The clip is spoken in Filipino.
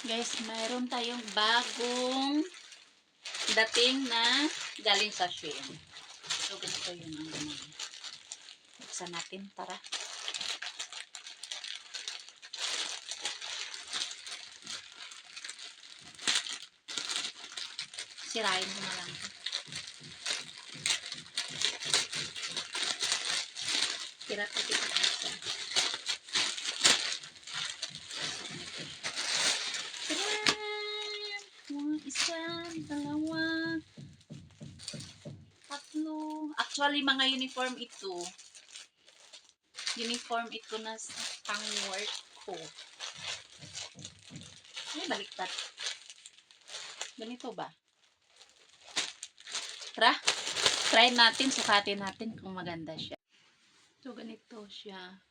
Guys, mayroon tayong bagong dating na galing sa Shein. So, ganito yun ang ganun. Buksan natin, tara. Sirain ko na lang. Tira ko dito. Isa, dalawa, tatlo. Actually, mga uniform ito. Uniform ito na pang work ko. Ay, baliktad. Ganito ba? Try natin, sukatin natin kung maganda siya. So, ganito siya.